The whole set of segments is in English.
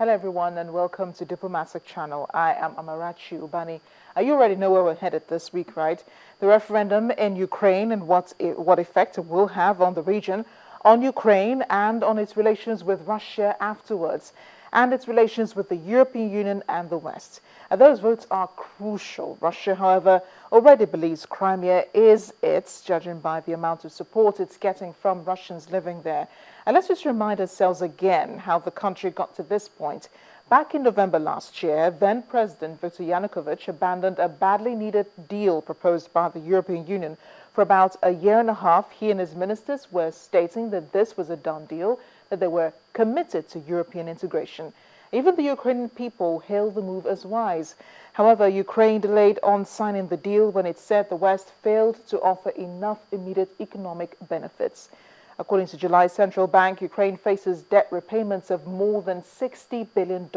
Hello everyone and welcome to Diplomatic Channel. I am Amarachi Ubani. You already know where we're headed this week, right? The referendum in Ukraine and what effect it will have on the region, on Ukraine and on its relations with Russia afterwards, and its relations with the European Union and the West. Those votes are crucial. Russia, however, already believes Crimea is its, judging by the amount of support it's getting from Russians living there. And let's just remind ourselves again how the country got to this point. Back in November last year, then President Viktor Yanukovych abandoned a badly needed deal proposed by the European Union. For about a year and a half, he and his ministers were stating that this was a done deal, that they were committed to European integration. Even the Ukrainian people hailed the move as wise. However, Ukraine delayed on signing the deal when it said the West failed to offer enough immediate economic benefits. According to July's central bank, Ukraine faces debt repayments of more than $60 billion.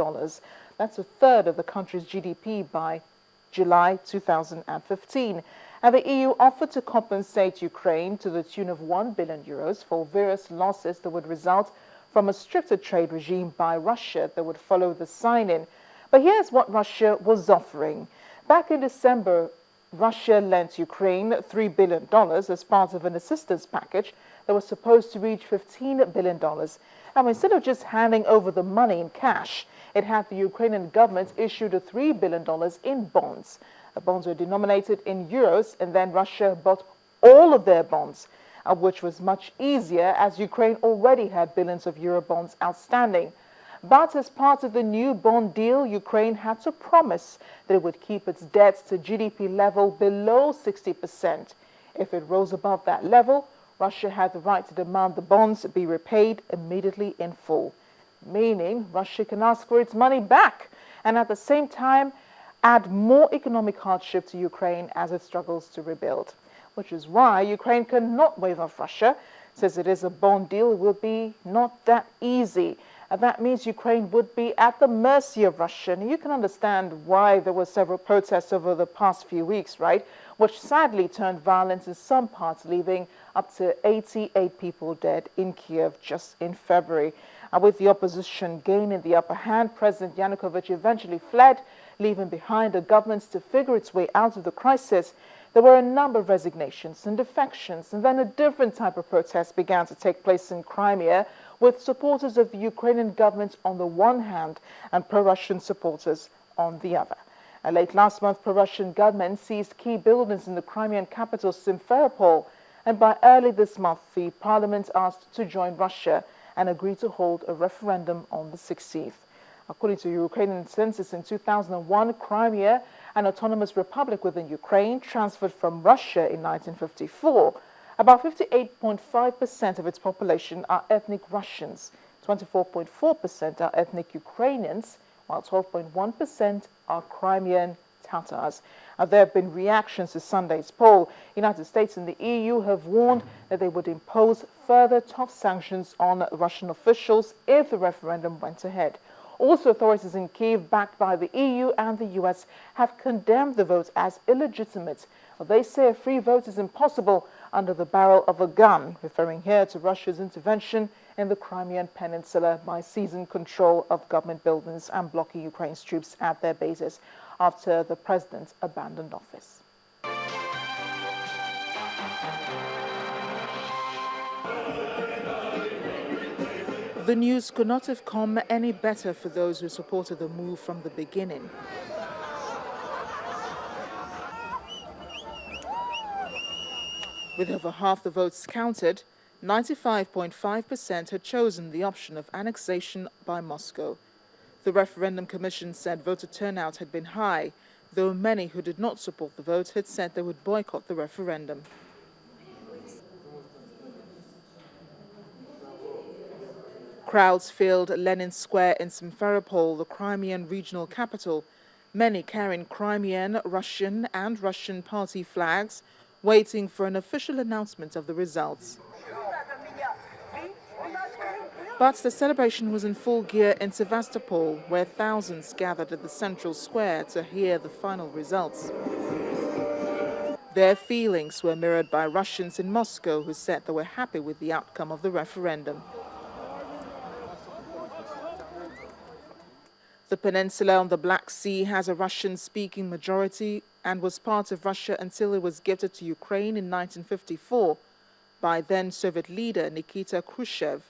That's a third of the country's GDP by July 2015. And the EU offered to compensate Ukraine to the tune of €1 billion for various losses that would result from a stricter trade regime by Russia that would follow the sign-in. But here's what Russia was offering. Back in December, Russia lent Ukraine $3 billion as part of an assistance package that was supposed to reach $15 billion. Now, instead of just handing over the money in cash, it had the Ukrainian government issued $3 billion in bonds. The bonds were denominated in euros, and then Russia bought all of their bonds, which was much easier as Ukraine already had billions of euro bonds outstanding. But as part of the new bond deal, Ukraine had to promise that it would keep its debt to GDP level below 60%. If it rose above that level, Russia had the right to demand the bonds be repaid immediately in full, meaning Russia can ask for its money back and at the same time add more economic hardship to Ukraine as it struggles to rebuild. Which is why Ukraine cannot wave off Russia. Says it is a bond deal, it will be not that easy. And that means Ukraine would be at the mercy of Russia. And you can understand why there were several protests over the past few weeks, right? Which sadly turned violent in some parts, leaving up to 88 people dead in Kiev just in February. And with the opposition gaining the upper hand, President Yanukovych eventually fled, leaving behind a government to figure its way out of the crisis. There were a number of resignations and defections, and then a different type of protest began to take place in Crimea, with supporters of the Ukrainian government on the one hand and pro-Russian supporters on the other. Late last month, pro-Russian gunmen seized key buildings in the Crimean capital Simferopol, and by early this month, the parliament asked to join Russia and agreed to hold a referendum on the 16th. According to Ukrainian census in 2001, Crimea, an autonomous republic within Ukraine, transferred from Russia in 1954. About 58.5% of its population are ethnic Russians, 24.4% are ethnic Ukrainians, while 12.1% are Crimean Tatars. There have been reactions to Sunday's poll. United States and the EU have warned that they would impose further tough sanctions on Russian officials if the referendum went ahead. Also, authorities in Kyiv, backed by the EU and the US, have condemned the vote as illegitimate. They say a free vote is impossible under the barrel of a gun, referring here to Russia's intervention in the Crimean Peninsula by seizing control of government buildings and blocking Ukraine's troops at their bases after the president abandoned office. The news could not have come any better for those who supported the move from the beginning. With over half the votes counted, 95.5% had chosen the option of annexation by Moscow. The Referendum Commission said voter turnout had been high, though many who did not support the vote had said they would boycott the referendum. Crowds filled Lenin Square in Simferopol, the Crimean regional capital, many carrying Crimean, Russian and Russian party flags, waiting for an official announcement of the results. But the celebration was in full gear in Sevastopol, where thousands gathered at the central square to hear the final results. Their feelings were mirrored by Russians in Moscow who said they were happy with the outcome of the referendum. The peninsula on the Black Sea has a Russian-speaking majority and was part of Russia until it was gifted to Ukraine in 1954 by then-Soviet leader Nikita Khrushchev.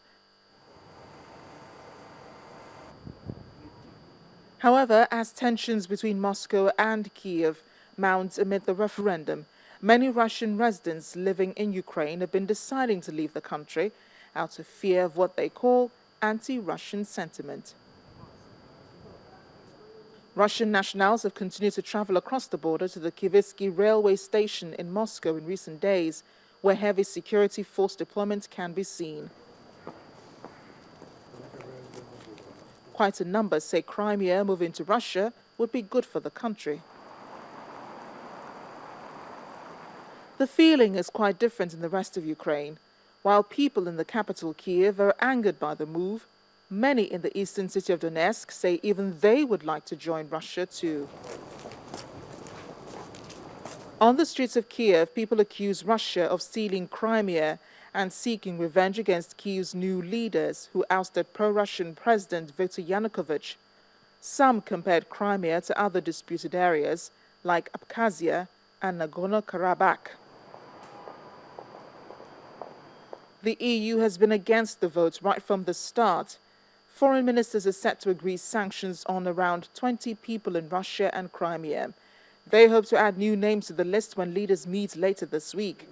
However, as tensions between Moscow and Kiev mount amid the referendum, many Russian residents living in Ukraine have been deciding to leave the country out of fear of what they call anti-Russian sentiment. Russian nationals have continued to travel across the border to the Kivitsky railway station in Moscow in recent days, where heavy security force deployment can be seen. Quite a number say Crimea moving to Russia would be good for the country. The feeling is quite different in the rest of Ukraine. While people in the capital Kiev are angered by the move, many in the eastern city of Donetsk say even they would like to join Russia too. On the streets of Kiev, people accuse Russia of stealing Crimea and seeking revenge against Kiev's new leaders who ousted pro-Russian President Viktor Yanukovych. Some compared Crimea to other disputed areas like Abkhazia and Nagorno-Karabakh. The EU has been against the vote right from the start. Foreign ministers are set to agree sanctions on around 20 people in Russia and Crimea. They hope to add new names to the list when leaders meet later this week.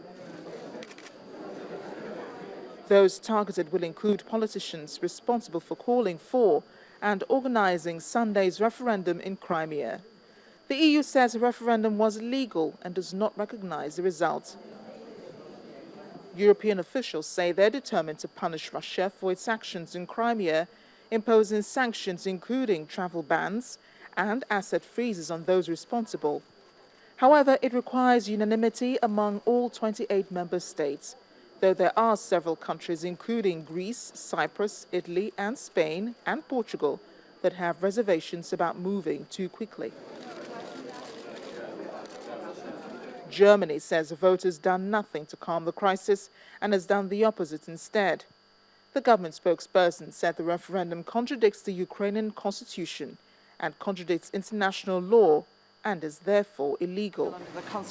Those targeted will include politicians responsible for calling for and organizing Sunday's referendum in Crimea. The EU says the referendum was illegal and does not recognize the result. European officials say they're determined to punish Russia for its actions in Crimea, imposing sanctions including travel bans and asset freezes on those responsible. However, it requires unanimity among all 28 member states, though there are several countries including Greece, Cyprus, Italy and Spain and Portugal that have reservations about moving too quickly. Germany says the vote has done nothing to calm the crisis and has done the opposite instead. The government spokesperson said the referendum contradicts the Ukrainian Constitution and contradicts international law and is therefore illegal.